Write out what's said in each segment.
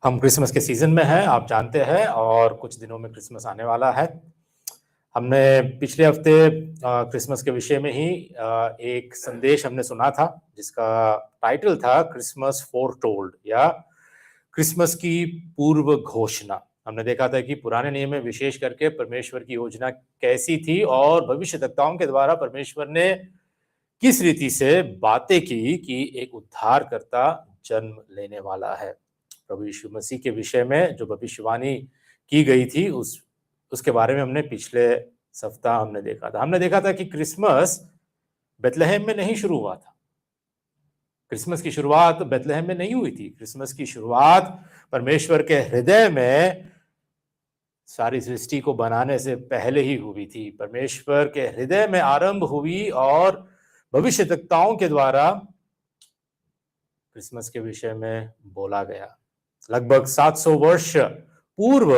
हम क्रिसमस के सीजन में हैं, आप जानते हैं, और कुछ दिनों में क्रिसमस आने वाला है। हमने पिछले हफ्ते क्रिसमस के विषय में ही एक संदेश हमने सुना था, जिसका टाइटल था क्रिसमस फोरटोल्ड, या क्रिसमस की पूर्व घोषणा। हमने देखा था कि पुराने नियम में विशेष करके परमेश्वर की योजना कैसी थी और भविष्यद्वक्ताओं के द्वारा परमेश्वर ने किस रीति से बातें की कि एक उद्धारकर्ता जन्म लेने वाला है। प्रभु यीशु मसीह के विषय में जो भविष्यवाणी की गई थी उसके बारे में हमने पिछले सप्ताह हमने देखा था कि क्रिसमस बेथलेहम में नहीं शुरू हुआ था। क्रिसमस की शुरुआत बेथलेहम में नहीं हुई थी। क्रिसमस की शुरुआत परमेश्वर के हृदय में सारी सृष्टि को बनाने से पहले ही हुई थी। परमेश्वर के हृदय में आरंभ हुई और भविष्यद्वक्ताओं के द्वारा क्रिसमस के विषय में बोला गया। लगभग 700 वर्ष पूर्व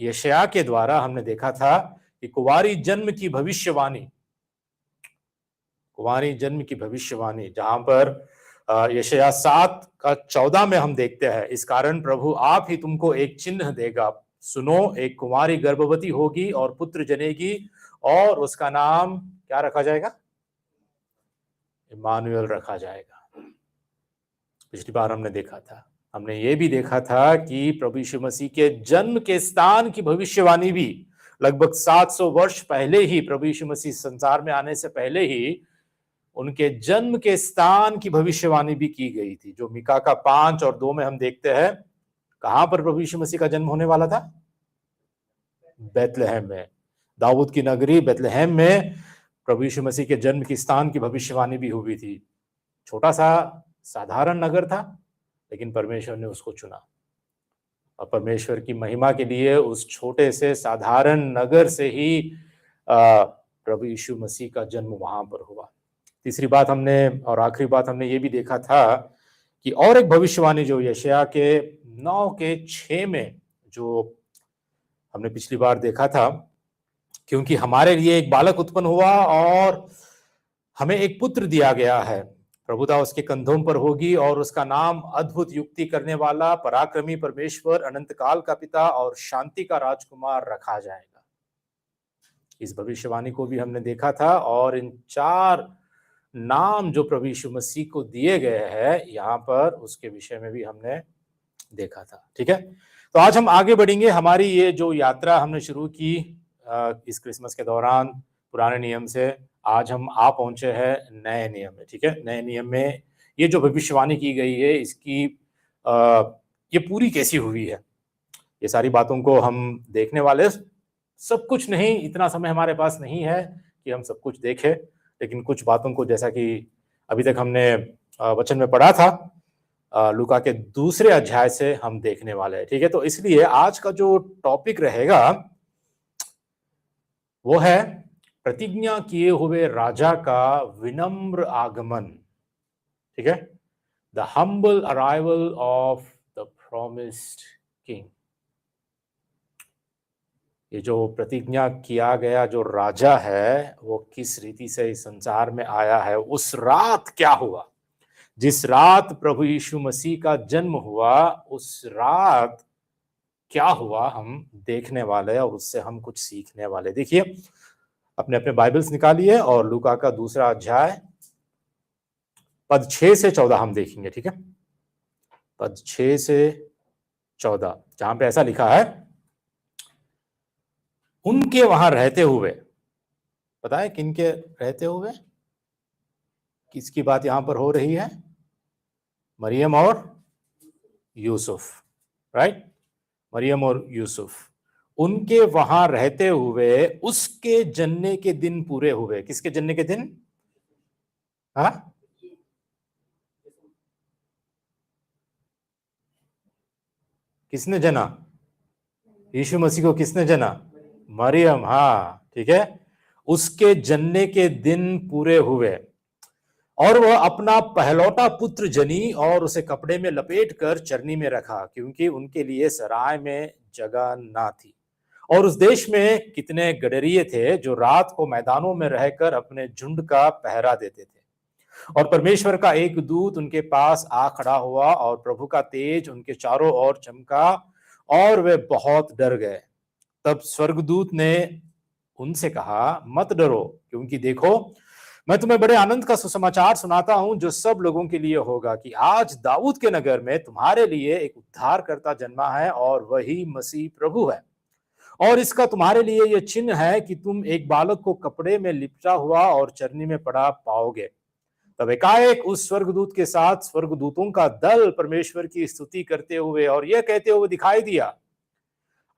यशायाह के द्वारा हमने देखा था कि कुंवारी जन्म की भविष्यवाणी, जहां पर यशायाह 7:14 में हम देखते हैं, इस कारण प्रभु आप ही तुमको एक चिन्ह देगा, सुनो, एक कुंवारी गर्भवती होगी और पुत्र जनेगी और उसका नाम क्या रखा जाएगा? इम्मानुएल रखा जाएगा। पिछली बार हमने ये भी देखा था कि प्रभु यीशु मसीह के जन्म के स्थान की भविष्यवाणी भी लगभग 700 वर्ष पहले ही, प्रभु यीशु मसीह संसार में आने से पहले ही उनके जन्म के स्थान की भविष्यवाणी भी की गई थी, जो मीका का 5:2 में हम देखते हैं। कहां पर प्रभु यीशु मसीह का जन्म होने वाला था? बेथलेहम में, दाऊद की नगरी बेथलेहम में प्रभु यीशु मसीह के जन्म की स्थान की भविष्यवाणी भी हुई थी। छोटा सा साधारण नगर था, लेकिन परमेश्वर ने उसको चुना और परमेश्वर की महिमा के लिए उस छोटे से साधारण नगर से ही प्रभु यीशु मसीह का जन्म वहां पर हुआ। तीसरी बात हमने और आखिरी बात हमने ये भी देखा था कि और एक भविष्यवाणी जो यशायाह के 9:6 में जो हमने पिछली बार देखा था, क्योंकि हमारे लिए एक बालक उत्पन्न हुआ और हमें एक पुत्र दिया गया है, प्रभुता उसके कंधों पर होगी और उसका नाम अद्भुत युक्ति करने वाला, पराक्रमी परमेश्वर, अनंत काल का पिता और शांति का राजकुमार रखा जाएगा। इस भविष्यवाणी को भी हमने देखा था और इन 4 नाम जो प्रभु यीशु मसीह को दिए गए हैं यहाँ पर, उसके विषय में भी हमने देखा था। ठीक है, तो आज हम आगे बढ़ेंगे। हमारी ये जो यात्रा हमने शुरू की इस क्रिसमस के दौरान पुराने नियम से, आज हम आ पहुंचे हैं नए नियम में। ठीक है, नए नियम में ये जो भविष्यवाणी की गई है, इसकी ये पूरी कैसी हुई है, ये सारी बातों को हम देखने वाले। सब कुछ नहीं, इतना समय हमारे पास नहीं है कि हम सब कुछ देखें, लेकिन कुछ बातों को, जैसा कि अभी तक हमने वचन में पढ़ा था, लूका के 2 अध्याय से हम देखने वाले हैं। ठीक है, तो इसलिए आज का जो टॉपिक रहेगा वो है प्रतिज्ञा किए हुए राजा का विनम्र आगमन। ठीक है, the humble arrival of the promised king. ये जो प्रतिज्ञा किया गया जो राजा है, वो किस रीति से इस संसार में आया है, उस रात क्या हुआ, जिस रात प्रभु यीशु मसीह का जन्म हुआ, उस रात क्या हुआ, हम देखने वाले हैं और उससे हम कुछ सीखने वाले। देखिए, अपने अपने बाइबल्स निकालिए और लूका का 2 अध्याय पद 6 से 14 हम देखेंगे। ठीक है, पद 6 से 14, जहां पे ऐसा लिखा है, उनके वहां रहते हुए। पता है किनके रहते हुए, किसकी बात यहां पर हो रही है? मरियम और यूसुफ, राइट? मरियम और यूसुफ, उनके वहां रहते हुए उसके जन्ने के दिन पूरे हुए। किसके जन्ने के दिन? हाँ, किसने जना? यीशु मसीह को किसने जना? मरियम। हाँ, ठीक है, उसके जन्ने के दिन पूरे हुए और वह अपना पहलौटा पुत्र जनी और उसे कपड़े में लपेट कर चरनी में रखा, क्योंकि उनके लिए सराय में जगह ना थी। और उस देश में कितने गडरिये थे जो रात को मैदानों में रहकर अपने झुंड का पहरा देते थे। और परमेश्वर का एक दूत उनके पास आ खड़ा हुआ और प्रभु का तेज उनके चारों ओर चमका और वे बहुत डर गए। तब स्वर्गदूत ने उनसे कहा, मत डरो, क्योंकि देखो मैं तुम्हें बड़े आनंद का सुसमाचार सुनाता हूं जो सब लोगों के लिए होगा कि आज दाऊद के नगर में तुम्हारे लिए एक उद्धारकर्ता जन्मा है और वही मसीह प्रभु है। और इसका तुम्हारे लिए यह चिन्ह है कि तुम एक बालक को कपड़े में लिपटा हुआ और चरनी में पड़ा पाओगे। तब एकाएक उस स्वर्गदूत के साथ स्वर्गदूतों का दल परमेश्वर की स्तुति करते हुए और यह कहते हुए दिखाई दिया,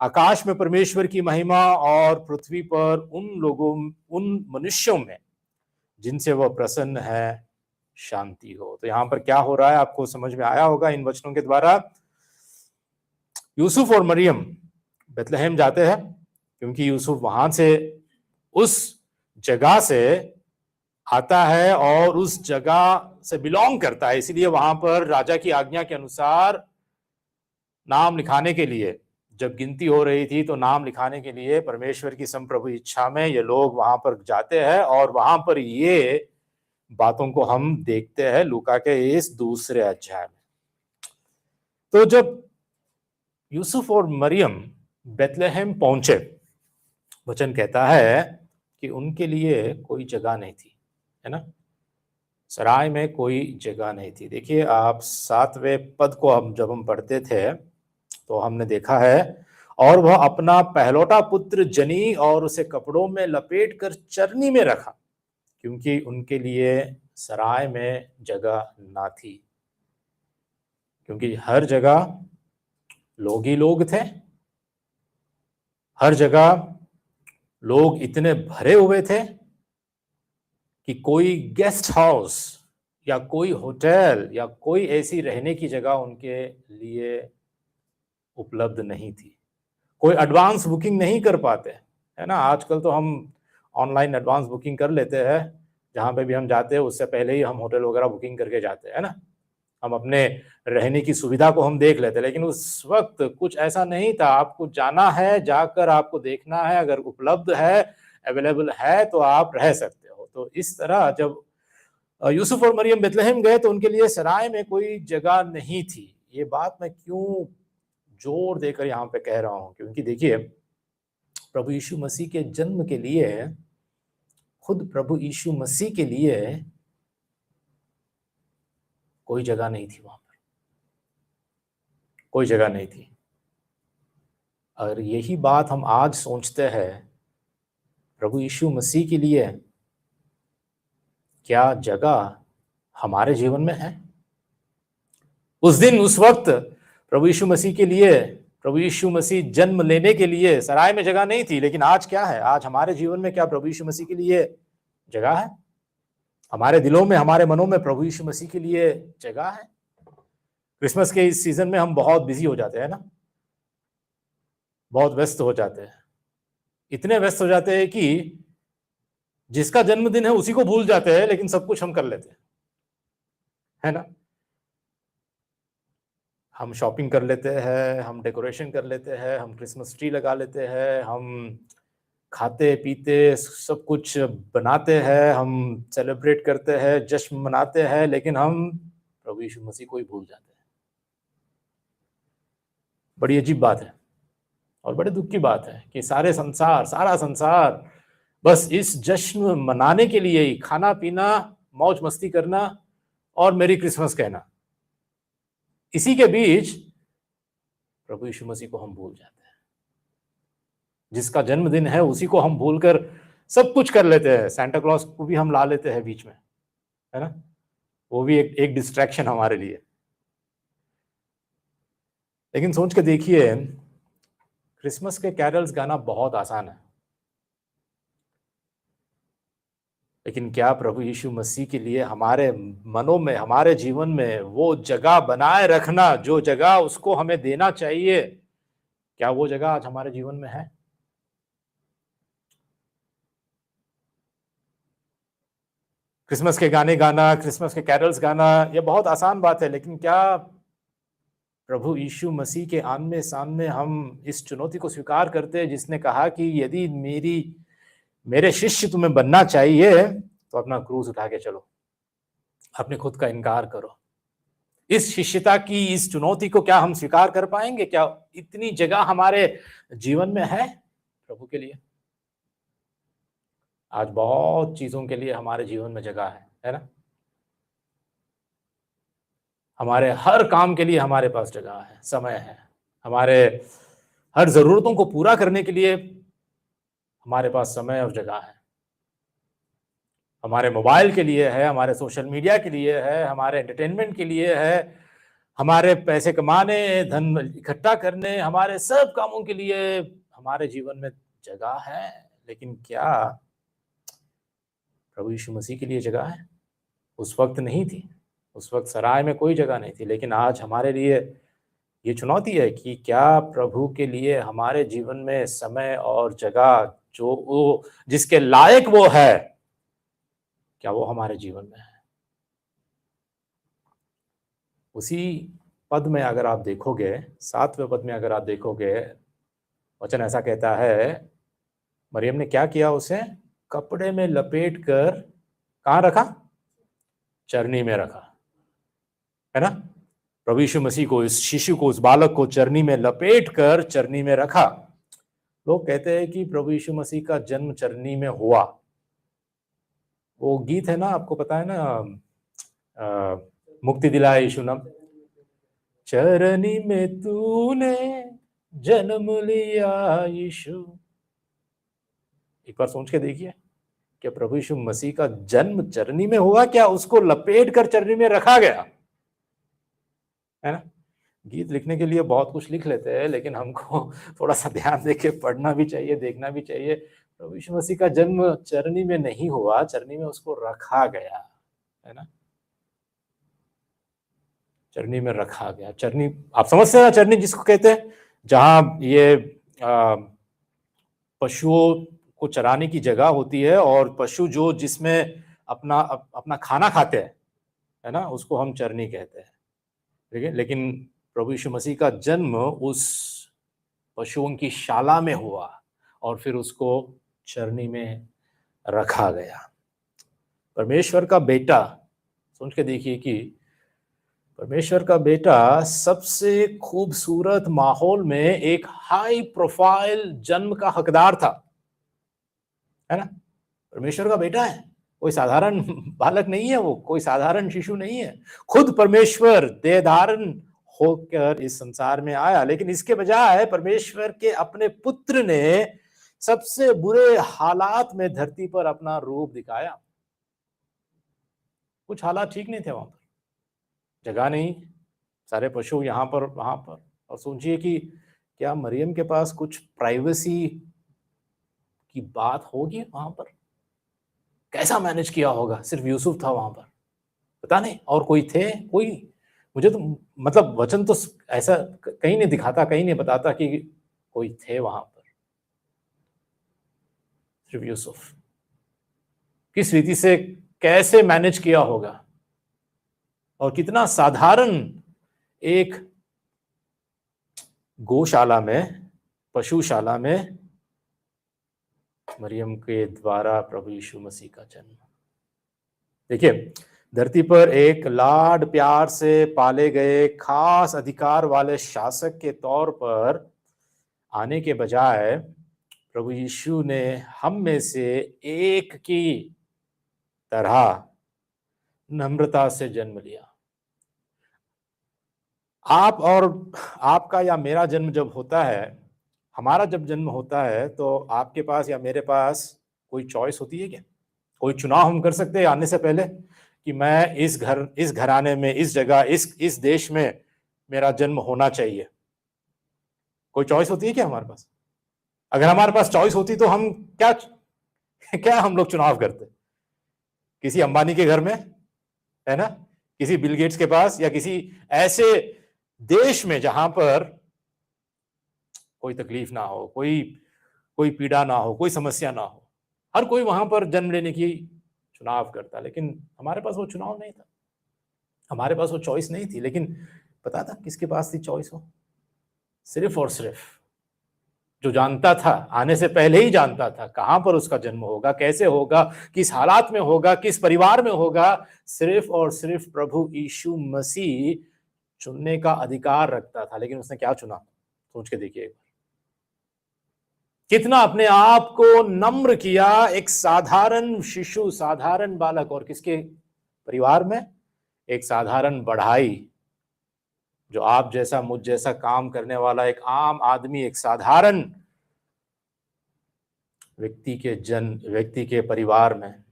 आकाश में परमेश्वर की महिमा और पृथ्वी पर उन मनुष्यों में जिनसे वह प्रसन्न है शांति हो। तो यहां पर क्या हो रहा है आपको समझ में आया होगा इन वचनों के द्वारा। यूसुफ और मरियम बेथलेहम जाते हैं क्योंकि यूसुफ वहां से उस जगह से आता है और उस जगह से बिलोंग करता है, इसलिए वहां पर राजा की आज्ञा के अनुसार नाम लिखाने के लिए जब गिनती हो रही थी तो नाम लिखाने के लिए परमेश्वर की संप्रभु इच्छा में ये लोग वहां पर जाते हैं और वहां पर ये बातों को हम देखते हैं लूका के इस दूसरे अध्याय में। तो जब यूसुफ और मरियम बेथलेहम पहुंचे, वचन कहता है कि उनके लिए कोई जगह नहीं थी, है ना, सराय में कोई जगह नहीं थी। देखिए आप 7वें पद को जब हम पढ़ते थे तो हमने देखा है, और वह अपना पहलौठा पुत्र जनी और उसे कपड़ों में लपेट कर चरनी में रखा, क्योंकि उनके लिए सराय में जगह ना थी, क्योंकि हर जगह लोग ही लोग थे, हर जगह लोग इतने भरे हुए थे कि कोई गेस्ट हाउस या कोई होटल या कोई ऐसी रहने की जगह उनके लिए उपलब्ध नहीं थी। कोई एडवांस बुकिंग नहीं कर पाते, है ना। आजकल तो हम ऑनलाइन एडवांस बुकिंग कर लेते हैं, जहाँ पे भी हम जाते हैं उससे पहले ही हम होटल वगैरह बुकिंग करके जाते हैं, है ना। हम अपने रहने की सुविधा को हम देख लेते हैं, लेकिन उस वक्त कुछ ऐसा नहीं था। आपको जाना है, जाकर आपको देखना है, अगर उपलब्ध है, अवेलेबल है तो आप रह सकते हो। तो इस तरह जब यूसुफ और मरियम बेथलेहम गए तो उनके लिए सराय में कोई जगह नहीं थी। ये बात मैं क्यों जोर देकर यहाँ पे कह रहा हूँ, क्योंकि देखिए प्रभु यीशु मसीह के जन्म के लिए, खुद प्रभु यीशु मसीह के लिए कोई जगह नहीं थी, वहां पर कोई जगह नहीं थी। और यही बात हम आज सोचते हैं, प्रभु यीशु मसीह के लिए क्या जगह हमारे जीवन में है? उस दिन उस वक्त प्रभु यीशु मसीह के लिए, प्रभु यीशु मसीह जन्म लेने के लिए सराय में जगह नहीं थी, लेकिन आज क्या है? आज हमारे जीवन में क्या प्रभु यीशु मसीह के लिए जगह है? हमारे दिलों में, हमारे मनों में प्रभु यीशु मसीह के लिए जगह है? क्रिसमस के इस सीजन में हम बहुत बिजी हो जाते हैं ना, बहुत व्यस्त हो जाते हैं, इतने व्यस्त हो जाते हैं कि जिसका जन्मदिन है उसी को भूल जाते हैं, लेकिन सब कुछ हम कर लेते हैं, है ना। हम शॉपिंग कर लेते हैं, हम डेकोरेशन कर लेते हैं, हम क्रिसमस ट्री लगा लेते हैं, हम खाते पीते सब कुछ बनाते हैं, हम सेलिब्रेट करते हैं, जश्न मनाते हैं, लेकिन हम प्रभु यीशु मसीह को ही भूल जाते हैं। बड़ी अजीब बात है और बड़े दुख की बात है कि सारा संसार बस इस जश्न मनाने के लिए ही खाना पीना, मौज मस्ती करना और मेरी क्रिसमस कहना, इसी के बीच प्रभु यीशु मसीह को हम भूल जाते हैं। जिसका जन्मदिन है उसी को हम भूलकर सब कुछ कर लेते हैं। सैंटा क्लॉज को भी हम ला लेते हैं बीच में, है ना, वो भी एक डिस्ट्रैक्शन हमारे लिए। लेकिन सोच के देखिए, क्रिसमस के कैरल्स गाना बहुत आसान है, लेकिन क्या प्रभु यीशु मसीह के लिए हमारे मनों में, हमारे जीवन में वो जगह बनाए रखना, जो जगह उसको हमें देना चाहिए, क्या वो जगह आज हमारे जीवन में है? क्रिसमस के गाने गाना, क्रिसमस के कैरल्स गाना, ये बहुत आसान बात है, लेकिन क्या प्रभु यीशु मसीह के आमने सामने हम इस चुनौती को स्वीकार करते हैं, जिसने कहा कि यदि मेरे शिष्य तुम्हें बनना चाहिए तो अपना क्रूस उठा के चलो। अपने खुद का इनकार करो। इस शिष्यता की इस चुनौती को क्या हम स्वीकार कर पाएंगे? क्या इतनी जगह हमारे जीवन में है प्रभु के लिए? आज बहुत चीजों के लिए हमारे जीवन में जगह है ना? हमारे हर काम के लिए हमारे पास जगह है, समय है। हमारे हर जरूरतों को पूरा करने के लिए हमारे पास समय और जगह है। हमारे मोबाइल के लिए है, हमारे सोशल मीडिया के लिए है, हमारे एंटरटेनमेंट के लिए है, हमारे पैसे कमाने, धन इकट्ठा करने, हमारे सब कामों के लिए हमारे जीवन में जगह है। लेकिन क्या प्रभु यीशु मसीह के लिए जगह है? उस वक्त नहीं थी। उस वक्त सराय में कोई जगह नहीं थी। लेकिन आज हमारे लिए ये चुनौती है कि क्या प्रभु के लिए हमारे जीवन में समय और जगह जो वो जिसके लायक वो है, क्या वो हमारे जीवन में है? उसी पद में अगर आप देखोगे, 7वें पद में अगर आप देखोगे, वचन ऐसा कहता है, मरियम ने क्या किया? उसे कपड़े में लपेट कर कहाँ रखा? चरनी में रखा, है ना? प्रभु यीशु मसीह को, इस शिशु को, उस बालक को चरनी में लपेट कर चरनी में रखा। लोग कहते हैं कि प्रभु यीशु मसीह का जन्म चरनी में हुआ। वो गीत है ना, आपको पता है ना, मुक्ति दिलाए यीशु नाम, चरनी में तूने जन्म लिया यीशु। एक बार सोच के देखिए, क्या प्रभु यीशु मसीह का जन्म चरनी में हुआ? क्या उसको लपेट कर चरनी में रखा गया? है ना? गीत लिखने के लिए बहुत कुछ लिख लेते हैं, लेकिन हमको थोड़ा सा ध्यान देके पढ़ना भी चाहिए, देखना भी चाहिए। प्रभु यीशु मसीह का जन्म चरनी में नहीं हुआ, चरनी में उसको रखा गया, है ना? चरनी में रखा गया। चरनी, आप समझते हैं ना, चरनी जिसको कहते हैं, जहां ये पशुओं को चराने की जगह होती है और पशु जो जिसमें अपना खाना खाते हैं, है ना, उसको हम चरनी कहते हैं। लेकिन प्रभु यीशु मसीह का जन्म उस पशुओं की शाला में हुआ और फिर उसको चरनी में रखा गया। परमेश्वर का बेटा, सोच के देखिए कि परमेश्वर का बेटा सबसे खूबसूरत माहौल में एक हाई प्रोफाइल जन्म का हकदार था, है ना? परमेश्वर का बेटा है, कोई साधारण बालक नहीं है, वो कोई साधारण शिशु नहीं है। खुद परमेश्वर देह धारण होकर इस संसार में आया। लेकिन इसके बजाय परमेश्वर के अपने पुत्र ने सबसे बुरे हालात में धरती पर अपना रूप दिखाया। कुछ हालात ठीक नहीं थे वहां पर, जगह नहीं, सारे पशु यहाँ पर वहां पर। और सोचिए कि क्या मरियम के पास कुछ प्राइवेसी की बात होगी वहां पर? कैसा मैनेज किया होगा? सिर्फ यूसुफ था वहां पर, पता नहीं और कोई थे? कोई, मुझे तो मतलब वचन तो ऐसा कहीं नहीं दिखाता, कहीं नहीं बताता कि कोई थे वहां पर, सिर्फ यूसुफ। किस रीति से कैसे मैनेज किया होगा? और कितना साधारण एक गौशाला में, पशुशाला में मरियम के द्वारा प्रभु यीशु मसीह का जन्म। देखिए, धरती पर एक लाड प्यार से पाले गए खास अधिकार वाले शासक के तौर पर आने के बजाय प्रभु यीशु ने हम में से एक की तरह नम्रता से जन्म लिया। आप और आपका या मेरा जन्म जब होता है, हमारा जब जन्म होता है, तो आपके पास या मेरे पास कोई चॉइस होती है क्या? कोई चुनाव हम कर सकते हैं आने से पहले कि मैं इस घराने में, इस जगह, इस देश में मेरा जन्म होना चाहिए? कोई चॉइस होती है क्या हमारे पास? अगर हमारे पास चॉइस होती तो हम क्या क्या हम लोग चुनाव करते? किसी अंबानी के घर में, है ना, किसी बिल गेट्स के पास, या किसी ऐसे देश में जहां पर कोई तकलीफ ना हो, कोई कोई पीड़ा ना हो, कोई समस्या ना हो। हर कोई वहां पर जन्म लेने की चुनाव करता, लेकिन हमारे पास वो चुनाव नहीं था, हमारे पास वो चॉइस नहीं थी। लेकिन पता था किसके पास थी चॉइस? हो सिर्फ और सिर्फ जो जानता था, आने से पहले ही जानता था कहां पर उसका जन्म होगा, कैसे होगा, किस हालात में होगा, किस परिवार में होगा। सिर्फ और सिर्फ प्रभु यीशु मसीह चुनने का अधिकार रखता था, लेकिन उसने क्या चुना? सोच के देखिए एक बार, कितना अपने आप को नम्र किया। एक साधारण शिशु, साधारण बालक, और किसके परिवार में? एक साधारण बढ़ाई, जो आप जैसा मुझ जैसा काम करने वाला एक आम आदमी, एक साधारण व्यक्ति के परिवार में।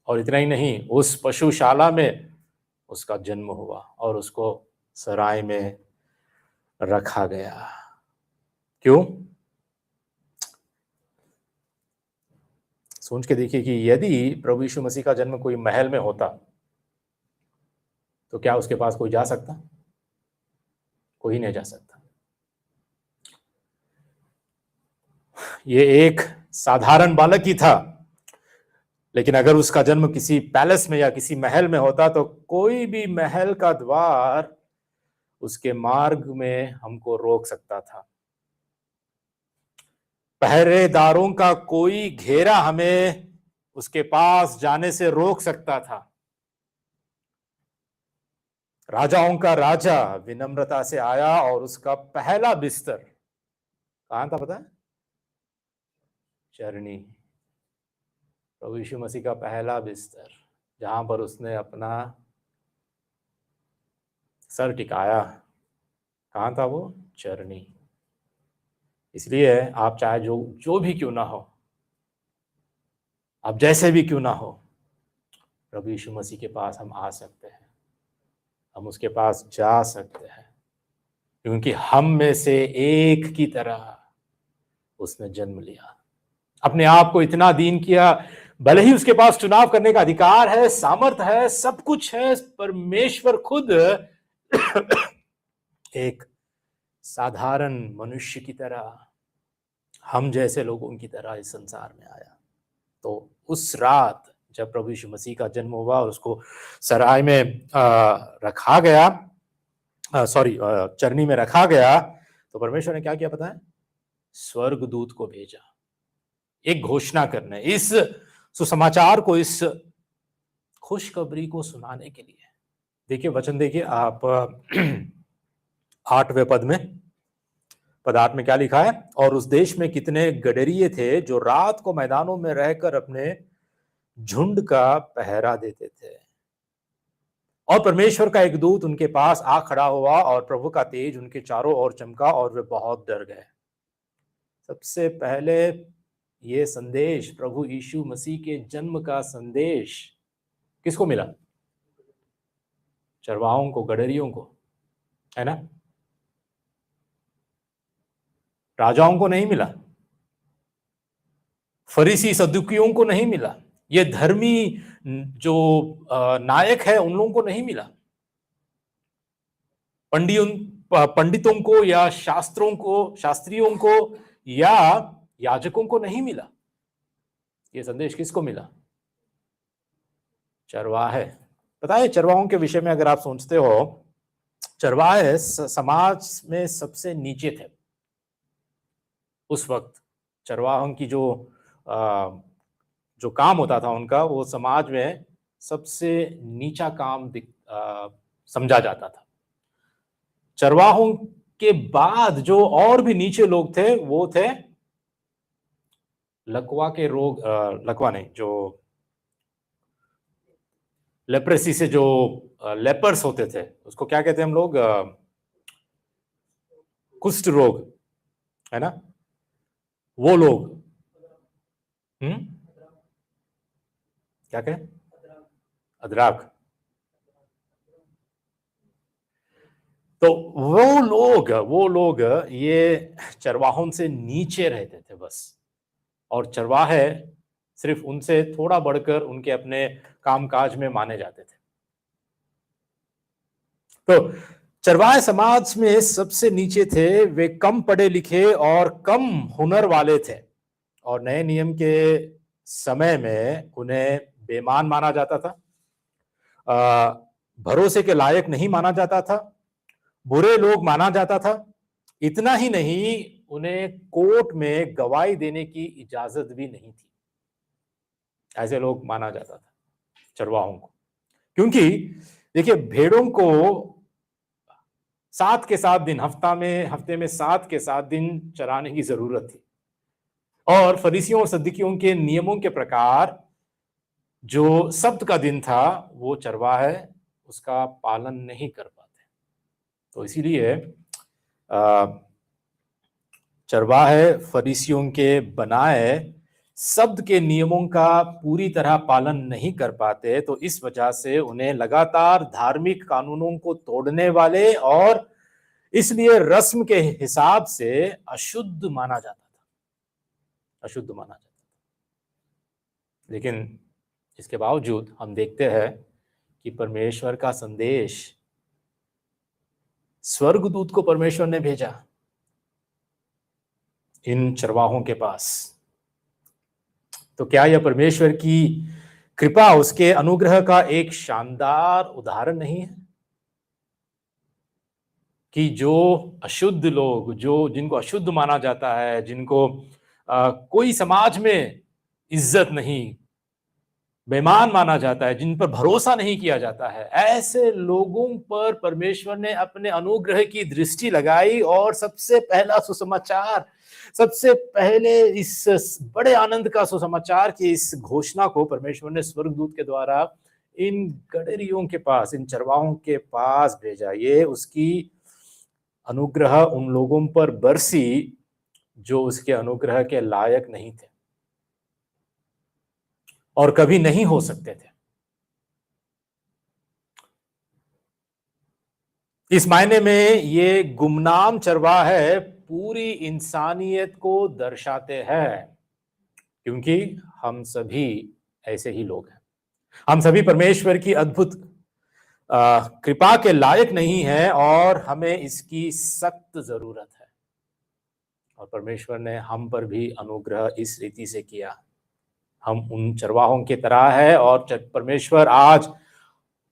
और इतना ही नहीं, उस पशुशाला में उसका जन्म हुआ और उसको सराय में रखा गया। क्यों? सोच के देखिए कि यदि प्रभु यीशु मसीह का जन्म कोई महल में होता तो क्या उसके पास कोई जा सकता? कोई नहीं जा सकता। ये एक साधारण बालक ही था, लेकिन अगर उसका जन्म किसी पैलेस में या किसी महल में होता तो कोई भी महल का द्वार उसके मार्ग में हमको रोक सकता था। पहरेदारों का कोई घेरा हमें उसके पास जाने से रोक सकता था। राजाओं का राजा विनम्रता से आया और उसका पहला बिस्तर कहां था पता है? चरनी। प्रभु यीशु मसीह का पहला बिस्तर, जहां पर उसने अपना सर टिकाया, कहां था वो? चरनी। इसलिए आप चाहे जो भी क्यों ना हो, आप जैसे भी क्यों ना हो, प्रभु यीशु मसीह के पास हम आ सकते हैं, हम उसके पास जा सकते हैं, क्योंकि हम में से एक की तरह उसने जन्म लिया, अपने आप को इतना दीन किया। भले ही उसके पास चुनाव करने का अधिकार है, सामर्थ है, सब कुछ है, परमेश्वर खुद एक साधारण मनुष्य की तरह, हम जैसे लोगों की तरह इस संसार में आया। तो उस रात जब प्रभु यीशु मसीह का जन्म हुआ और उसको सराय में रखा गया, चरनी में रखा गया, तो परमेश्वर ने क्या किया पता है? स्वर्गदूत को भेजा एक घोषणा करने, इस सुसमाचार को, इस खुशखबरी को सुनाने के लिए। देखिए वचन देखिए आप 8वें पद में क्या लिखा है? और उस देश में कितने गडरिये थे जो रात को मैदानों में रहकर अपने झुंड का पहरा देते थे। और परमेश्वर का एक दूत उनके पास आ खड़ा हुआ और प्रभु का तेज उनके चारों ओर चमका और वे बहुत डर गए। सबसे पहले ये संदेश, प्रभु यीशु मसीह के जन्म का संदेश किसको मिला? चरवाहों को, गडरियों को, है ना? राजाओं को नहीं मिला, फरीसी सदुकियों को नहीं मिला, ये धर्मी जो नायक है उन लोगों को नहीं मिला, पंडितों को या शास्त्रियों को या याजकों को नहीं मिला। ये संदेश किसको मिला? चरवाहे। पता है, चरवाहों के विषय में अगर आप सोचते हो, चरवाहे समाज में सबसे नीचे थे उस वक्त। चरवाहों की जो काम होता था उनका, वो समाज में सबसे नीचा काम समझा जाता था। चरवाहों के बाद जो और भी नीचे लोग थे वो थे लकवा के रोग, लकवा नहीं, जो लेप्रेसी से जो लेपर्स होते थे, उसको क्या कहते हैं हम लोग? कुष्ठ रोग, है ना? वो लोग क्या कहें? अदराक। तो वो लोग ये चरवाहों से नीचे रहते थे बस, और चरवाहे सिर्फ उनसे थोड़ा बढ़कर उनके अपने कामकाज में माने जाते थे। तो चरवाहे समाज में सबसे नीचे थे, वे कम पढ़े लिखे और कम हुनर वाले थे, और नए नियम के समय में उन्हें बेईमान माना जाता था, भरोसे के लायक नहीं माना जाता था, बुरे लोग माना जाता था। इतना ही नहीं, उन्हें कोर्ट में गवाही देने की इजाजत भी नहीं थी। ऐसे लोग माना जाता था चरवाहों को, क्योंकि देखिए भेड़ों को 7 के 7 दिन हफ्ते में 7 के 7 दिन चराने की जरूरत थी। और फरीसियों और सद्दुकियों के नियमों के प्रकार जो सब्त का दिन था वो चरवाहे उसका पालन नहीं कर पाते। तो इसीलिए चरवाहे फरीसियों के बनाए शब्द के नियमों का पूरी तरह पालन नहीं कर पाते, तो इस वजह से उन्हें लगातार धार्मिक कानूनों को तोड़ने वाले और इसलिए रस्म के हिसाब से अशुद्ध माना जाता था, अशुद्ध माना जाता था। लेकिन इसके बावजूद हम देखते हैं कि परमेश्वर का संदेश, स्वर्गदूत को परमेश्वर ने भेजा इन चरवाहों के पास। तो क्या यह परमेश्वर की कृपा, उसके अनुग्रह का एक शानदार उदाहरण नहीं है कि जो अशुद्ध लोग, जो जिनको अशुद्ध माना जाता है, जिनको कोई समाज में इज्जत नहीं, बेईमान माना जाता है, जिन पर भरोसा नहीं किया जाता है, ऐसे लोगों पर परमेश्वर ने अपने अनुग्रह की दृष्टि लगाई और सबसे पहला सुसमाचार, सबसे पहले इस बड़े आनंद का सुसमाचार की इस घोषणा को परमेश्वर ने स्वर्गदूत के द्वारा इन गडरियों के पास, इन चरवाहों के पास भेजा। ये उसकी अनुग्रह उन लोगों पर बरसी जो उसके अनुग्रह के लायक नहीं थे और कभी नहीं हो सकते थे। इस मायने में ये गुमनाम चरवाहे पूरी इंसानियत को दर्शाते हैं, क्योंकि हम सभी ऐसे ही लोग हैं। हम सभी परमेश्वर की अद्भुत कृपा के लायक नहीं है और हमें इसकी सख्त जरूरत है। और परमेश्वर ने हम पर भी अनुग्रह इस रीति से किया। हम उन चरवाहों की तरह है और परमेश्वर आज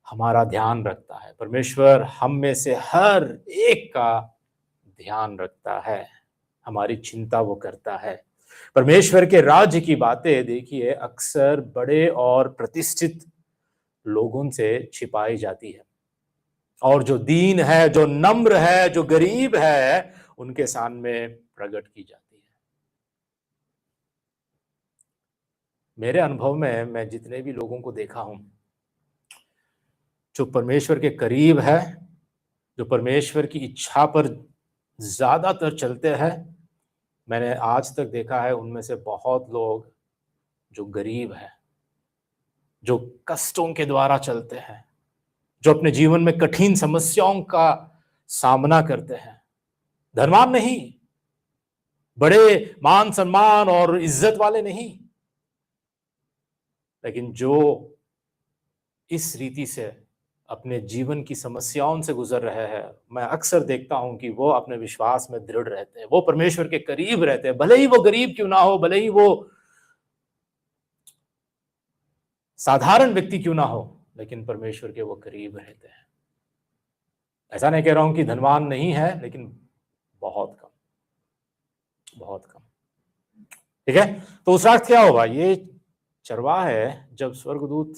हमारा ध्यान रखता है। परमेश्वर हम में से हर एक का ध्यान रखता है, हमारी चिंता वो करता है। परमेश्वर के राज्य की बातें देखिए अक्सर बड़े और प्रतिष्ठित लोगों से छिपाई जाती है, और जो दीन है, जो नम्र है, जो गरीब है, उनके सामने प्रकट की जाती है। मेरे अनुभव में मैं जितने भी लोगों को देखा हूं जो परमेश्वर के करीब है, जो परमेश्वर की इच्छा पर ज्यादातर चलते हैं, मैंने आज तक देखा है उनमें से बहुत लोग जो गरीब है, जो कष्टों के द्वारा चलते हैं, जो अपने जीवन में कठिन समस्याओं का सामना करते हैं, धनवान नहीं, बड़े मान सम्मान और इज्जत वाले नहीं, लेकिन जो इस रीति से अपने जीवन की समस्याओं से गुजर रहे हैं, मैं अक्सर देखता हूं कि वो अपने विश्वास में दृढ़ रहते हैं, वो परमेश्वर के करीब रहते हैं, भले ही वो गरीब क्यों ना हो, भले ही वो साधारण व्यक्ति क्यों ना हो, लेकिन परमेश्वर के वो करीब रहते हैं। ऐसा नहीं कह रहा हूं कि धनवान नहीं है, लेकिन बहुत कम, बहुत कम। ठीक है, तो उस रात क्या हुआ? ये चरवाहे जब स्वर्गदूत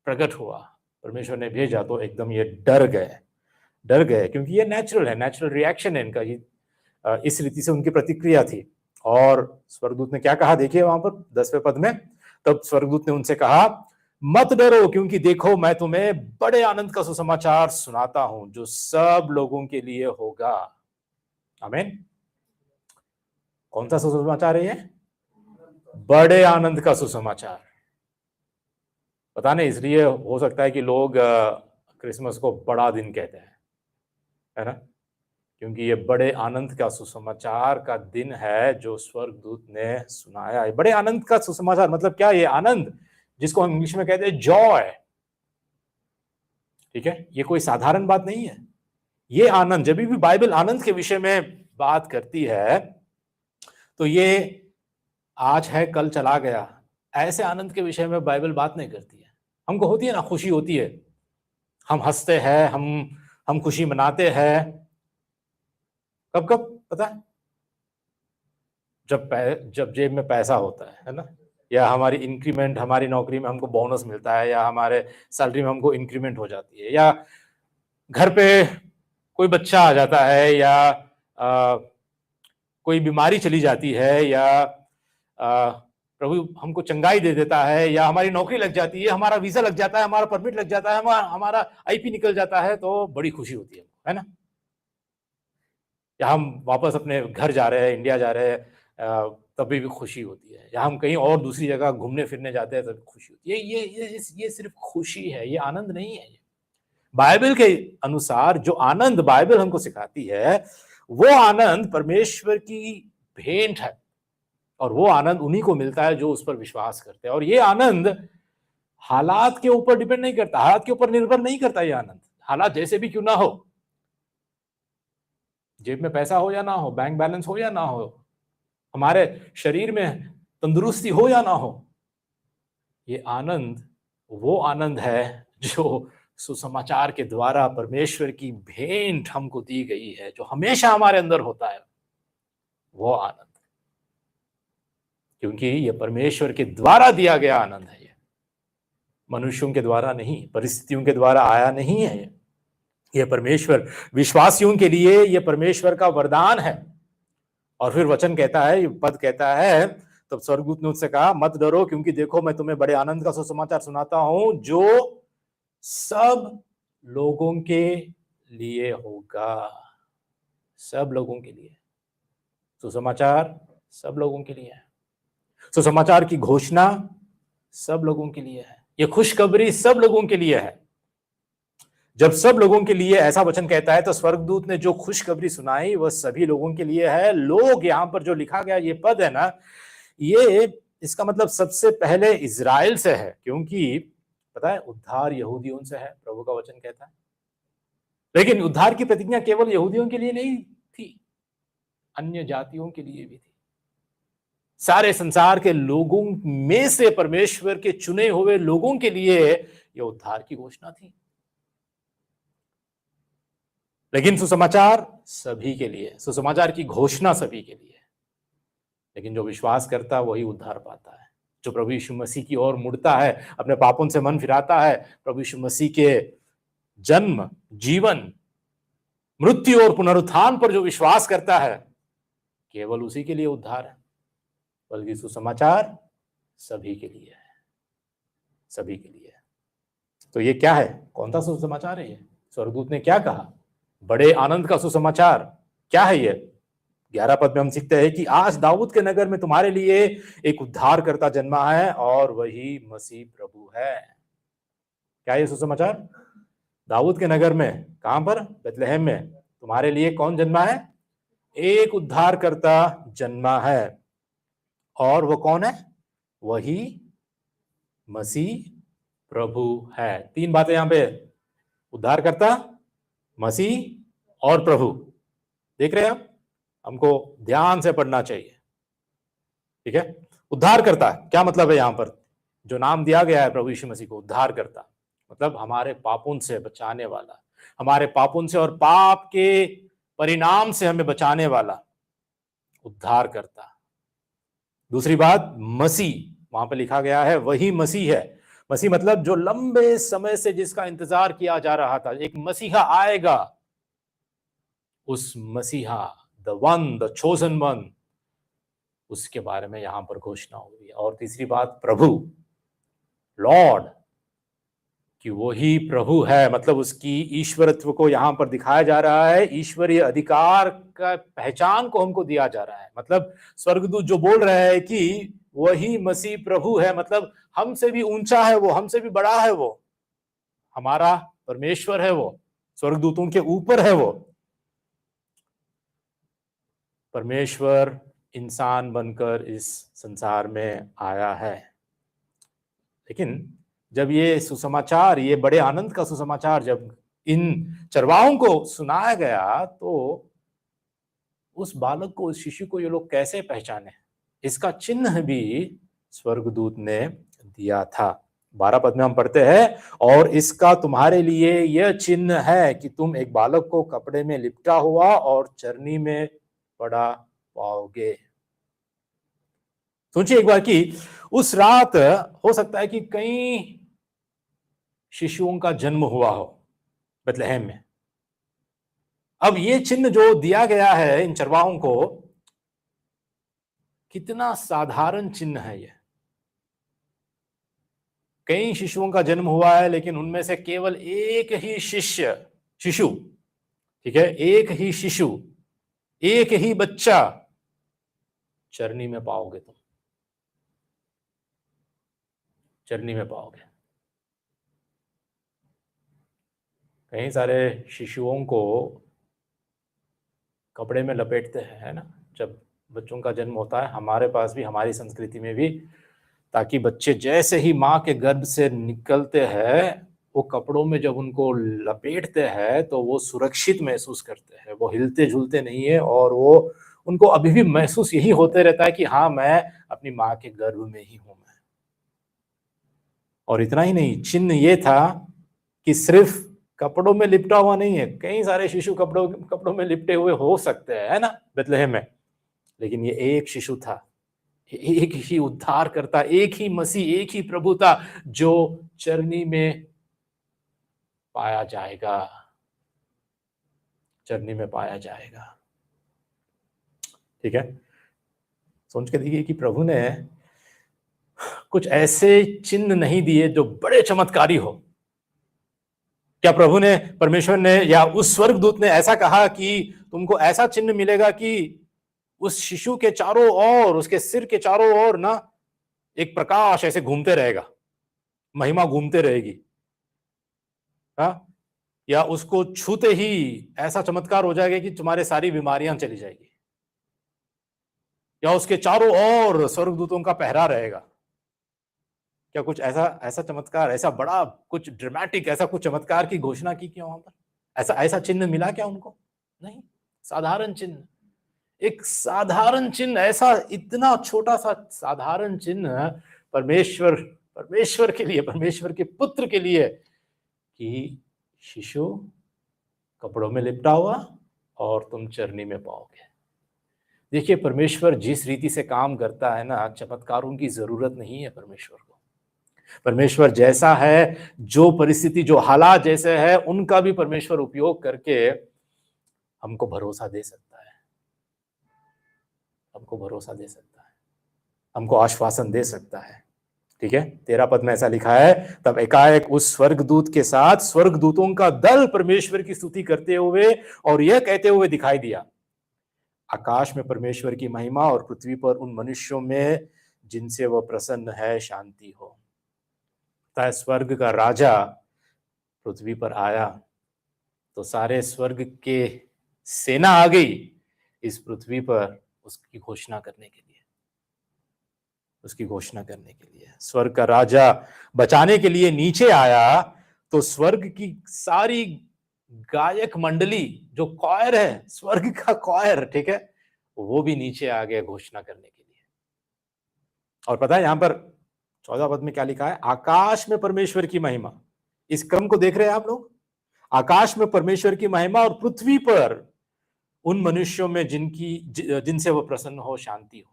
प्रकट हुआ, परमेश्वर ने भेजा, तो एकदम ये डर गए, क्योंकि ये नेचुरल है, नेचुरल रिएक्शन है इनका, ये इस रीति से उनकी प्रतिक्रिया थी। और स्वर्गदूत ने क्या कहा, देखिए वहां पर 10वें पद में, तब स्वर्गदूत ने उनसे कहा, मत डरो, क्योंकि देखो मैं तुम्हें बड़े आनंद का सुसमाचार सुनाता हूं जो सब लोगों के लिए होगा। आमीन। कौन सा सुसमाचार है ये? बड़े आनंद का सुसमाचार। पता नहीं, इसलिए हो सकता है कि लोग क्रिसमस को बड़ा दिन कहते हैं, है ना, क्योंकि ये बड़े आनंद का सुसमाचार का दिन है जो स्वर्गदूत ने सुनाया है। बड़े आनंद का सुसमाचार मतलब क्या? ये आनंद जिसको हम इंग्लिश में कहते हैं जॉय, ठीक है, ये कोई साधारण बात नहीं है। ये आनंद, जब भी बाइबल आनंद के विषय में बात करती है तो ये आज है कल चला गया, ऐसे आनंद के विषय में बाइबल बात नहीं करती है। हमको होती है ना, खुशी होती है, हम हंसते हैं, हम खुशी मनाते हैं। कब कब पता है? जब जेब में पैसा होता है ना, या हमारी इंक्रीमेंट, हमारी नौकरी में हमको बोनस मिलता है, या हमारे सैलरी में हमको इंक्रीमेंट हो जाती है, या घर पे कोई बच्चा आ जाता है, या कोई बीमारी चली जाती है, या प्रभु हमको चंगाई दे देता है, या हमारी नौकरी लग जाती है, हमारा वीजा लग जाता है, हमारा परमिट लग जाता है, हमारा आईपी निकल जाता है, तो बड़ी खुशी होती है ना। या हम वापस अपने घर जा रहे हैं, इंडिया जा रहे हैं, तभी भी खुशी होती है। या हम कहीं और दूसरी जगह घूमने फिरने जाते हैं तभी खुशी होती है। ये सिर्फ खुशी है, ये आनंद नहीं है। बाइबल के अनुसार जो आनंद बाइबल हमको सिखाती है, वो आनंद परमेश्वर की भेंट है, और वो आनंद उन्हीं को मिलता है जो उस पर विश्वास करते हैं। और ये आनंद हालात के ऊपर डिपेंड नहीं करता, हालात के ऊपर निर्भर नहीं करता। ये आनंद हालात जैसे भी क्यों ना हो, जेब में पैसा हो या ना हो, बैंक बैलेंस हो या ना हो, हमारे शरीर में तंदुरुस्ती हो या ना हो, ये आनंद वो आनंद है जो सुसमाचार के द्वारा परमेश्वर की भेंट हमको दी गई है, जो हमेशा हमारे अंदर होता है वो आनंद। क्योंकि ये परमेश्वर के द्वारा दिया गया आनंद है, ये मनुष्यों के द्वारा नहीं, परिस्थितियों के द्वारा आया नहीं है। ये परमेश्वर विश्वासियों के लिए ये परमेश्वर का वरदान है। और फिर वचन कहता है, पद कहता है, तब स्वर्गदूत ने उससे कहा, मत डरो, क्योंकि देखो मैं तुम्हें बड़े आनंद का सुसमाचार सुनाता हूं, जो सब लोगों के लिए होगा। सब लोगों के लिए सुसमाचार, सब लोगों के लिए है। सुसमाचार की घोषणा सब लोगों के लिए है। यह खुशखबरी सब लोगों के लिए है। जब सब लोगों के लिए ऐसा वचन कहता है, तो स्वर्गदूत ने जो खुशखबरी सुनाई वह सभी लोगों के लिए है। लोग, यहां पर जो लिखा गया ये पद है ना, ये इसका मतलब सबसे पहले इजराइल से है, क्योंकि पता है उद्धार यहूदियों से है, प्रभु का वचन कहता है। लेकिन उद्धार की प्रतिज्ञा केवल यहूदियों के लिए नहीं थी, अन्य जातियों के लिए भी थी। सारे संसार के लोगों में से परमेश्वर के चुने हुए लोगों के लिए यह उद्धार की घोषणा थी। लेकिन सुसमाचार सभी के लिए, सुसमाचार की घोषणा सभी के लिए। लेकिन जो विश्वास करता है वही उद्धार पाता है। जो प्रभु यीशु मसीह की ओर मुड़ता है, अपने पापों से मन फिराता है, प्रभु यीशु मसीह के जन्म, जीवन, मृत्यु और पुनरुत्थान पर जो विश्वास करता है, केवल उसी के लिए उद्धार है। बल्कि सुसमाचार सभी के लिए है, सभी के लिए है। तो ये क्या है, कौन सा सुसमाचार है? ये स्वर्गदूत ने क्या कहा? बड़े आनंद का सुसमाचार क्या है ये? 11 पद में हम सीखते हैं कि आज दाऊद के नगर में तुम्हारे लिए एक उद्धारकर्ता जन्मा है, और वही मसीह प्रभु है। क्या ये सुसमाचार? दाऊद के नगर में, कहां पर? बेथलेहम में तुम्हारे लिए कौन जन्मा है? एक उद्धारकर्ता जन्मा है। और वो कौन है? वही मसीह प्रभु है। 3 बातें यहां पे, उद्धारकर्ता, मसीह और प्रभु। देख रहे हैं आप? हमको ध्यान से पढ़ना चाहिए, ठीक है। उद्धारकर्ता क्या मतलब है? यहां पर जो नाम दिया गया है प्रभु यीशु मसीह को, उद्धारकर्ता, मतलब हमारे पापों से बचाने वाला, हमारे पापों से और पाप के परिणाम से हमें बचाने वाला उद्धारकर्ता। दूसरी बात, मसीह, वहां पर लिखा गया है वही मसीह है। मसीह मतलब जो लंबे समय से जिसका इंतजार किया जा रहा था, एक मसीहा आएगा, उस मसीहा, the one, the chosen one, उसके बारे में यहां पर घोषणा हुई है। और तीसरी बात, प्रभु, लॉर्ड, कि वही प्रभु है, मतलब उसकी ईश्वरत्व को यहां पर दिखाया जा रहा है, ईश्वरीय अधिकार का पहचान को हमको दिया जा रहा है। मतलब स्वर्गदूत जो बोल रहे हैं कि वही मसीह प्रभु है, मतलब हमसे भी ऊंचा है वो, हमसे भी बड़ा है वो, हमारा परमेश्वर है वो, स्वर्गदूतों के ऊपर है वो। परमेश्वर इंसान बनकर इस संसार में आया है। लेकिन जब ये सुसमाचार, ये बड़े आनंद का सुसमाचार जब इन चरवाहों को सुनाया गया, तो उस बालक को, उस शिशु को ये लोग कैसे पहचाने, इसका चिन्ह भी स्वर्गदूत ने दिया था। 12 पद में हम पढ़ते हैं, और इसका तुम्हारे लिए यह चिन्ह है कि तुम एक बालक को कपड़े में लिपटा हुआ और चरनी में पड़ा पाओगे। सोचिए एक बार कि उस रात हो सकता है कि कई शिशुओं का जन्म हुआ हो बेथलेहम में। अब ये चिन्ह जो दिया गया है इन चरवाहों को, कितना साधारण चिन्ह है ये। कई शिशुओं का जन्म हुआ है, लेकिन उनमें से केवल एक ही शिशु, ठीक है, एक ही शिशु, एक ही बच्चा चरनी में पाओगे, तुम चरनी में पाओगे। कई सारे शिशुओं को कपड़े में लपेटते हैं, है ना, जब बच्चों का जन्म होता है। हमारे पास भी, हमारी संस्कृति में भी, ताकि बच्चे जैसे ही माँ के गर्भ से निकलते हैं, वो कपड़ों में जब उनको लपेटते हैं तो वो सुरक्षित महसूस करते हैं, वो हिलते झूलते नहीं है, और वो उनको अभी भी महसूस यही होते रहता है कि हाँ, मैं अपनी माँ के गर्भ में ही हूं मैं। और इतना ही नहीं, चिन्ह ये था कि सिर्फ कपड़ों में लिपटा हुआ नहीं है। कई सारे शिशु कपड़ों में लिपटे हुए हो सकते हैं, है ना, बेथलेहम में, लेकिन ये एक शिशु था, एक ही उद्धार करता, एक ही मसीह, एक ही प्रभु था जो चरनी में पाया जाएगा, चरनी में पाया जाएगा। ठीक है, सोच के देखिए कि प्रभु ने कुछ ऐसे चिन्ह नहीं दिए जो बड़े चमत्कारी हो। क्या प्रभु ने, परमेश्वर ने, या उस स्वर्गदूत ने ऐसा कहा कि तुमको ऐसा चिन्ह मिलेगा कि उस शिशु के चारों ओर, उसके सिर के चारों ओर ना एक प्रकाश ऐसे घूमते रहेगा, महिमा घूमते रहेगी, हाँ? या उसको छूते ही ऐसा चमत्कार हो जाएगा कि तुम्हारे सारी बीमारियां चली जाएगी, या उसके चारों ओर स्वर्गदूतों का पहरा रहेगा। क्या कुछ ऐसा ऐसा चमत्कार, ऐसा बड़ा कुछ ड्रामेटिक, ऐसा कुछ चमत्कार की घोषणा की क्या वहां पर? ऐसा ऐसा चिन्ह मिला क्या उनको? नहीं, साधारण चिन्ह, एक साधारण चिन्ह, ऐसा इतना छोटा सा साधारण चिन्ह परमेश्वर परमेश्वर के लिए, परमेश्वर के पुत्र के लिए, कि शिशु कपड़ों में लिपटा हुआ और तुम चरनी में पाओगे। देखिए, परमेश्वर जिस रीति से काम करता है ना, चमत्कारों की जरूरत नहीं है परमेश्वर को। परमेश्वर जैसा है, जो परिस्थिति, जो हालात जैसे है, उनका भी परमेश्वर उपयोग करके हमको भरोसा दे सकता है, हमको भरोसा दे सकता है, हमको आश्वासन दे सकता है। ठीक है, 13 पद में ऐसा लिखा है, तब एकाएक उस स्वर्गदूत के साथ स्वर्गदूतों का दल परमेश्वर की स्तुति करते हुए और यह कहते हुए दिखाई दिया, आकाश में परमेश्वर की महिमा और पृथ्वी पर उन मनुष्यों में जिनसे वह प्रसन्न है शांति हो। स्वर्ग का राजा पृथ्वी पर आया तो सारे स्वर्ग के सेना आ गई इस पृथ्वी पर उसकी घोषणा करने के लिए, उसकी घोषणा करने के लिए। स्वर्ग का राजा बचाने के लिए नीचे आया तो स्वर्ग की सारी गायक मंडली, जो क्वायर है, स्वर्ग का क्वायर, ठीक है, वो भी नीचे आ गए घोषणा करने के लिए। और पता है यहां पर 14 पद में क्या लिखा है? आकाश में परमेश्वर की महिमा। इस क्रम को देख रहे हैं आप लोग? आकाश में परमेश्वर की महिमा और पृथ्वी पर उन मनुष्यों में जिनसे वो प्रसन्न हो शांति हो।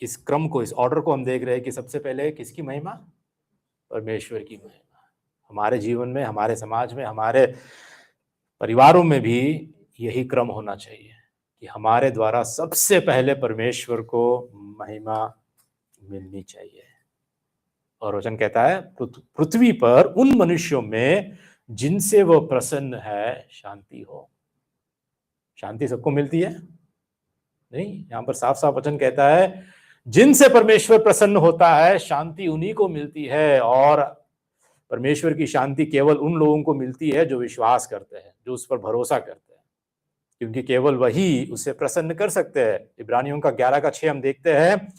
इस क्रम को, इस ऑर्डर को हम देख रहे हैं कि सबसे पहले किसकी महिमा? परमेश्वर की महिमा। हमारे जीवन में, हमारे समाज में, हमारे परिवारों में भी यही क्रम होना चाहिए कि हमारे द्वारा सबसे पहले परमेश्वर को महिमा मिलनी चाहिए। और वचन कहता है पृथ्वी पर उन मनुष्यों में जिनसे वह प्रसन्न है शांति हो। शांति सबको मिलती है? नहीं, यहां पर साफ साफ वचन कहता है जिनसे परमेश्वर प्रसन्न होता है शांति उन्हीं को मिलती है। और परमेश्वर की शांति केवल उन लोगों को मिलती है जो विश्वास करते हैं, जो उस पर भरोसा करते हैं, क्योंकि केवल वही उसे प्रसन्न कर सकते हैं। इब्रानियों का 11:6 हम देखते हैं,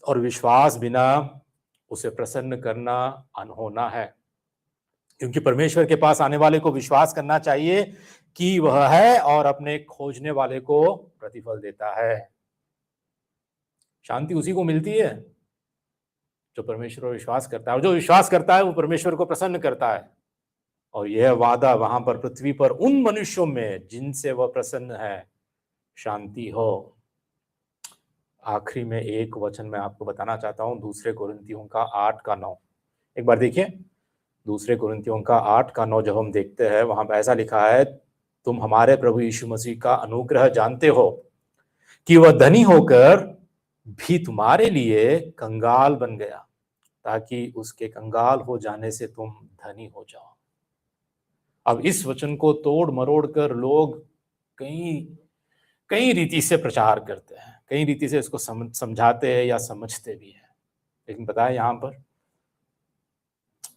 और विश्वास बिना उसे प्रसन्न करना अनहोना है, क्योंकि परमेश्वर के पास आने वाले को विश्वास करना चाहिए कि वह है और अपने खोजने वाले को प्रतिफल देता है। शांति उसी को मिलती है जो परमेश्वर पर विश्वास करता है, और जो विश्वास करता है वो परमेश्वर को प्रसन्न करता है। और यह वादा वहां पर पृथ्वी पर उन मनुष्यों में जिनसे वह प्रसन्न है शांति हो। आखिरी में एक वचन मैं आपको बताना चाहता हूँ, दूसरे कुरिन्थियों का 8 का 9। एक बार देखिए, दूसरे कुरिन्थियों का 8 का 9 जब हम देखते हैं, वहां पर ऐसा लिखा है, तुम हमारे प्रभु यीशु मसीह का अनुग्रह जानते हो कि वह धनी होकर भी तुम्हारे लिए कंगाल बन गया, ताकि उसके कंगाल हो जाने से तुम धनी हो जाओ। अब इस वचन को तोड़ मरोड़ कर लोग कई कई रीति से प्रचार करते हैं, कई रीति से इसको समझाते हैं या समझते भी हैं। लेकिन पता है, यहां पर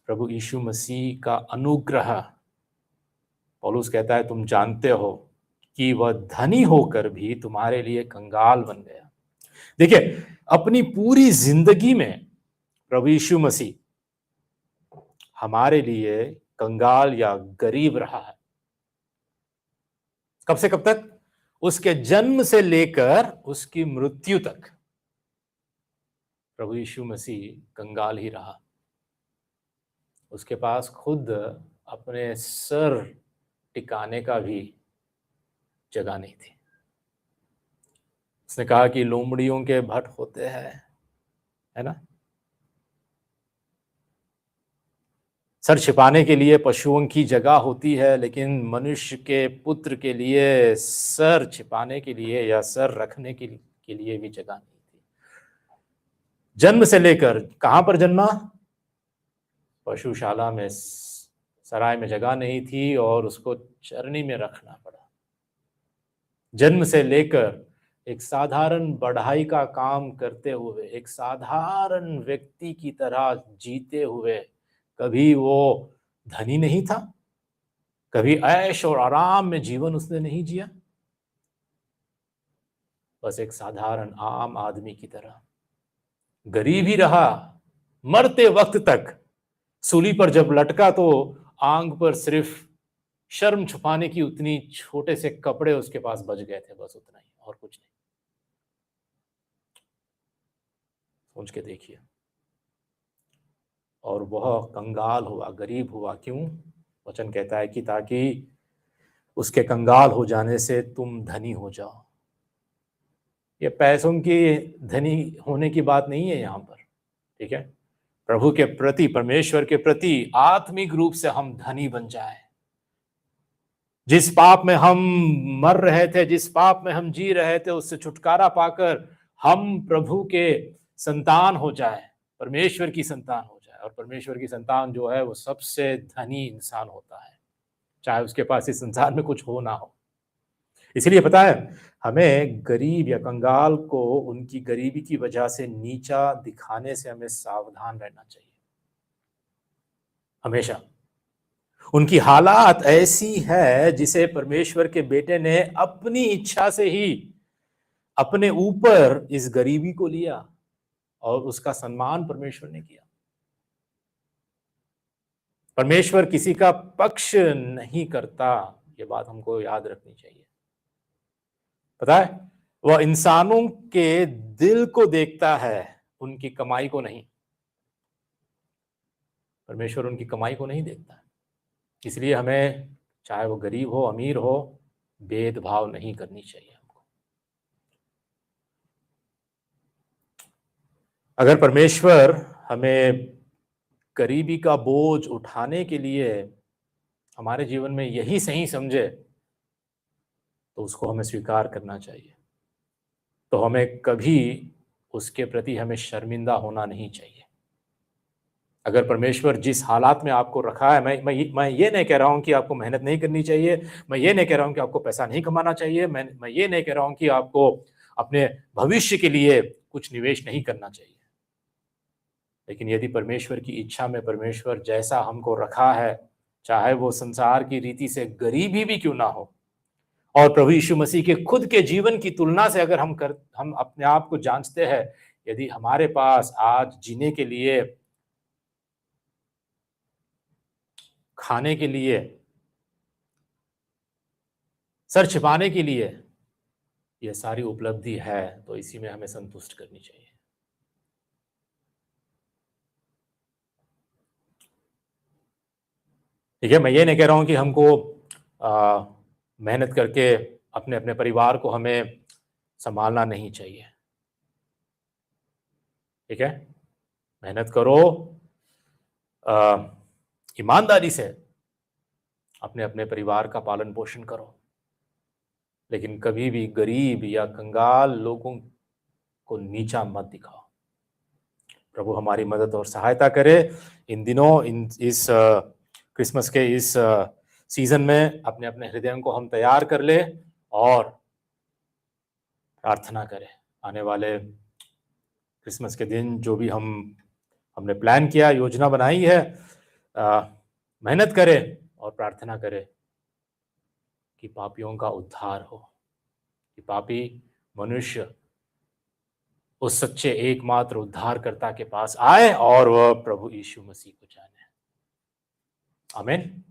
प्रभु यीशु मसीह का अनुग्रह, पौलुस कहता है, तुम जानते हो कि वह धनी होकर भी तुम्हारे लिए कंगाल बन गया। देखिए, अपनी पूरी जिंदगी में प्रभु यीशु मसीह हमारे लिए कंगाल या गरीब रहा है। कब से कब तक? उसके जन्म से लेकर उसकी मृत्यु तक प्रभु यीशु मसीह कंगाल ही रहा। उसके पास खुद अपने सर टिकाने का भी जगह नहीं थी। उसने कहा कि लोमड़ियों के भट्ट होते हैं, है ना, सर छिपाने के लिए पशुओं की जगह होती है, लेकिन मनुष्य के पुत्र के लिए सर छिपाने के लिए या सर रखने के लिए भी जगह नहीं थी। जन्म से लेकर कहां पर जन्मा? पशुशाला में, सराय में जगह नहीं थी और उसको चरनी में रखना पड़ा। जन्म से लेकर एक साधारण बढ़ाई का काम करते हुए, एक साधारण व्यक्ति की तरह जीते हुए, कभी वो धनी नहीं था, कभी ऐश और आराम में जीवन उसने नहीं जिया। बस एक साधारण आम आदमी की तरह गरीब ही रहा। मरते वक्त तक सूली पर जब लटका तो आंख पर सिर्फ शर्म छुपाने की उतनी छोटे से कपड़े उसके पास बच गए थे, बस उतना ही, और कुछ नहीं। सोच के देखिए। और वह कंगाल हुआ, गरीब हुआ, क्यों? वचन कहता है कि ताकि उसके कंगाल हो जाने से तुम धनी हो जाओ। ये पैसों की धनी होने की बात नहीं है यहां पर, ठीक है? प्रभु के प्रति, परमेश्वर के प्रति आत्मिक रूप से हम धनी बन जाए। जिस पाप में हम मर रहे थे, जिस पाप में हम जी रहे थे, उससे छुटकारा पाकर हम प्रभु के संतान हो जाए, परमेश्वर की संतान हो जाए। और परमेश्वर की संतान जो है वो सबसे धनी इंसान होता है, चाहे उसके पास इस संसार में कुछ हो ना हो। इसलिए पता है, हमें गरीब या कंगाल को उनकी गरीबी की वजह से नीचा दिखाने से हमें सावधान रहना चाहिए हमेशा। उनकी हालात ऐसी है जिसे परमेश्वर के बेटे ने अपनी इच्छा से ही अपने ऊपर इस गरीबी को लिया और उसका सम्मान परमेश्वर ने किया। परमेश्वर किसी का पक्ष नहीं करता, ये बात हमको याद रखनी चाहिए। पता है, वह इंसानों के दिल को देखता है, उनकी कमाई को नहीं। परमेश्वर उनकी कमाई को नहीं देखता है। इसलिए हमें, चाहे वो गरीब हो अमीर हो, भेदभाव नहीं करनी चाहिए हमको। अगर परमेश्वर हमें गरीबी का बोझ उठाने के लिए हमारे जीवन में यही सही समझे, तो उसको हमें स्वीकार करना चाहिए। तो हमें कभी उसके प्रति हमें शर्मिंदा होना नहीं चाहिए। अगर परमेश्वर जिस हालात में आपको रखा है, मैं ये नहीं कह रहा हूं कि आपको मेहनत नहीं करनी चाहिए, मैं ये नहीं कह रहा हूं कि आपको पैसा नहीं कमाना चाहिए, मैं ये नहीं कह रहा हूं कि आपको अपने भविष्य के लिए कुछ निवेश नहीं करना चाहिए। लेकिन यदि परमेश्वर की इच्छा में परमेश्वर जैसा हमको रखा है, चाहे वो संसार की रीति से गरीबी भी क्यों ना हो, और प्रभु यीशु मसीह के खुद के जीवन की तुलना से अगर हम अपने आप को जांचते हैं, यदि हमारे पास आज जीने के लिए, खाने के लिए, सर छिपाने के लिए यह सारी उपलब्धि है, तो इसी में हमें संतुष्ट करनी चाहिए। ठीक है, मैं ये नहीं कह रहा हूं कि हमको मेहनत करके अपने अपने परिवार को हमें संभालना नहीं चाहिए। ठीक है, मेहनत करो, ईमानदारी से अपने अपने परिवार का पालन पोषण करो, लेकिन कभी भी गरीब या कंगाल लोगों को नीचा मत दिखाओ। प्रभु हमारी मदद और सहायता करे। इन दिनों इस क्रिसमस के इस सीजन में अपने अपने हृदयों को हम तैयार कर ले और प्रार्थना करें। आने वाले क्रिसमस के दिन जो भी हमने प्लान किया, योजना बनाई है, मेहनत करें और प्रार्थना करें कि पापियों का उद्धार हो, कि पापी मनुष्य उस सच्चे एकमात्र उद्धारकर्ता के पास आए और वह प्रभु यीशु मसीह को जाने। आमीन।